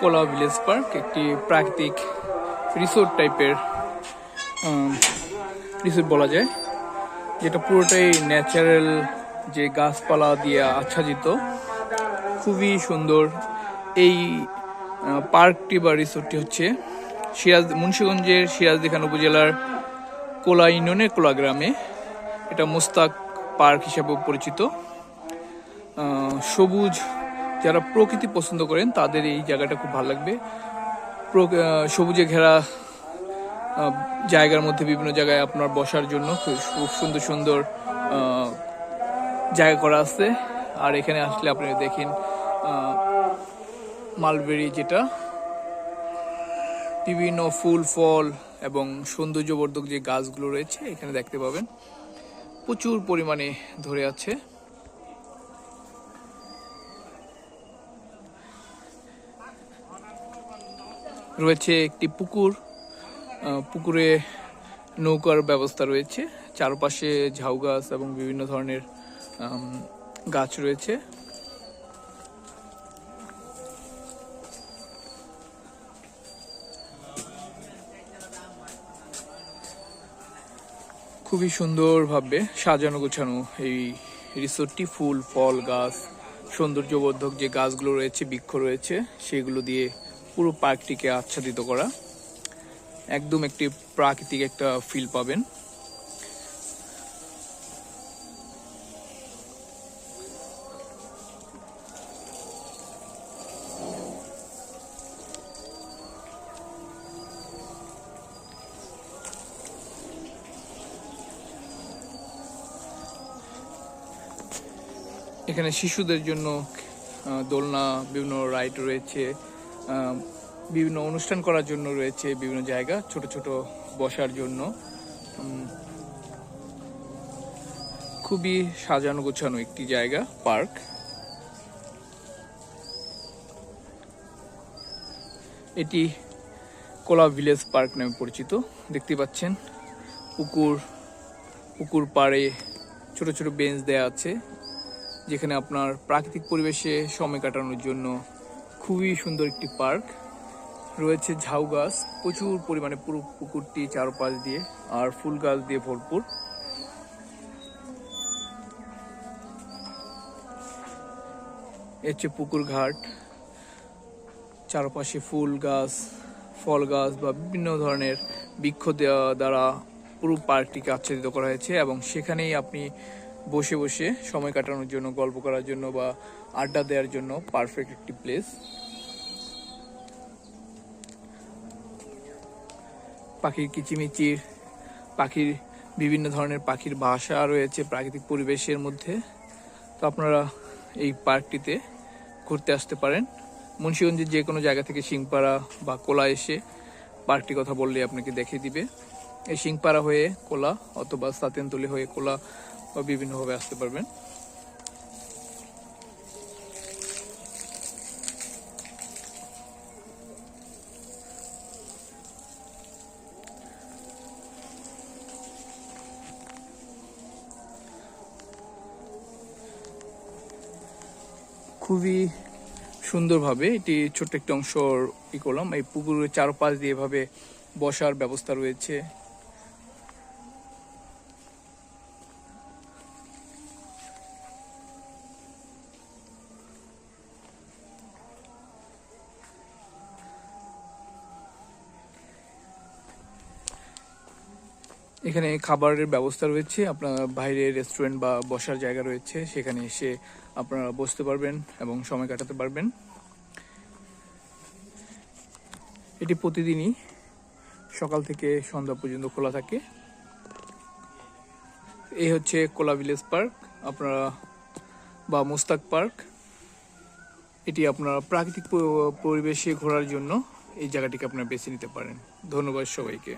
কোলা village park একটি প্রাকৃতিক resort টাইপের রিসোর্ট বলা যায়, যেটা পুরোটাই ন্যাচারাল, যে গাছপালা দিয়ে আচ্ছাদিত, খুবই সুন্দর। এই পার্কটি বা রিসোর্টটি হচ্ছে মুন্সিগঞ্জের সিরাজদিখান উপজেলার কোলা ইউনিয়নের কোলা গ্রামে। এটা মুস্তাক পার্ক হিসেবে পরিচিত। সবুজ, যারা প্রকৃতি পছন্দ করেন তাদের এই জায়গাটা খুব ভালো লাগবে। সবুজে ঘেরা জায়গার মধ্যে বিভিন্ন জায়গায় আপনার বসার জন্য খুব সুন্দর সুন্দর জায়গা করা আছে। আর এখানে আসলে আপনি দেখেন মালবেরি, যেটা বিভিন্ন ফুল ফল এবং সৌন্দর্যবর্ধক যে গাছগুলো রয়েছে এখানে দেখতে পাবেন, প্রচুর পরিমাণে ধরে আছে। রয়েছে একটি পুকুর, পুকুরে নৌকার ব্যবস্থা রয়েছে, চারপাশে ঝাউ গাছ এবং বিভিন্ন ধরনের গাছ রয়েছে। খুবই সুন্দরভাবে সাজানো গোছানো এই রিসোর্টটি। ফুল ফল গাছ, সৌন্দর্যবর্ধক যে গাছগুলো রয়েছে, বৃক্ষ রয়েছে, সেগুলো দিয়ে পুরো পার্কটিকে আচ্ছাদিত করা। একদম একটি প্রাকৃতিক একটা ফিল পাবেন। এখানে শিশুদের জন্য দোলনা, বিভিন্ন রাইড রয়েছে, বিভিন্ন অনুষ্ঠান করার জন্য রয়েছে বিভিন্ন জায়গা, ছোট ছোট বসার জন্য। খুবই সাজানো গোছানো একটি জায়গা, পার্ক। এটি কোলা ভিলেজ পার্ক নামে পরিচিত। দেখতে পাচ্ছেন পুকুর পাড়ে ছোট ছোট বেঞ্চ দেয়া আছে, যেখানে আপনার প্রাকৃতিক পরিবেশে সময় কাটানোর জন্য খুবই সুন্দর একটি পার্ক। রয়েছে ঝাউ গাছ প্রচুর পরিমাণে, পুরো পুকুরটি চারপাশ দিয়ে, আর ফুল গাছ দিয়ে ভরপুর। হচ্ছে পুকুর ঘাট, চারপাশে ফুল গাছ, ফল গাছ বা বিভিন্ন ধরনের বৃক্ষ দেওয়া দ্বারা পুরো পার্কটিকে আচ্ছাদিত করা হয়েছে, এবং সেখানেই আপনি বসে বসে সময় কাটানোর জন্য, গল্প করার জন্য বা আড্ডা দেওয়ার জন্য পারফেক্ট একটি প্লেস। পাখির কিচিমিচির, বিভিন্ন ধরনের পাখির বাসা রয়েছে প্রাকৃতিক পরিবেশের মধ্যে। তো আপনারা এই পার্কটিতে ঘুরতে আসতে পারেন। মুন্সিগঞ্জের যে কোনো জায়গা থেকে সিংপাড়া বা কোলা এসে পার্কটির কথা বললে আপনাকে দেখিয়ে দিবে। এই সিংপাড়া হয়ে কোলা অথবা সাতেনতলি হয়ে কোলা বা বিভিন্নভাবে আসতে পারবেন। খুবই সুন্দরভাবে এটি ছোট্ট একটি অংশ করলাম। এই পুকুরের চারপাশ দিয়ে এভাবে বসার ব্যবস্থা রয়েছে। এখানে খাবারের ব্যবস্থা রয়েছে, আপনার বাইরে রেস্টুরেন্ট বা বসার জায়গা রয়েছে, সেখানে এসে আপনারা বসতে পারবেন এবং সময় কাটাতে পারবেন। এটি প্রতিদিনই সকাল থেকে সন্ধ্যা পর্যন্ত খোলা থাকে। এই হচ্ছে কোলা ভিলেজ পার্ক আপনারা, বা মুস্তাক পার্ক। এটি আপনারা প্রাকৃতিক পরিবেশে ঘোরার জন্য এই জায়গাটিকে আপনারা বেছে নিতে পারেন। ধন্যবাদ সবাইকে।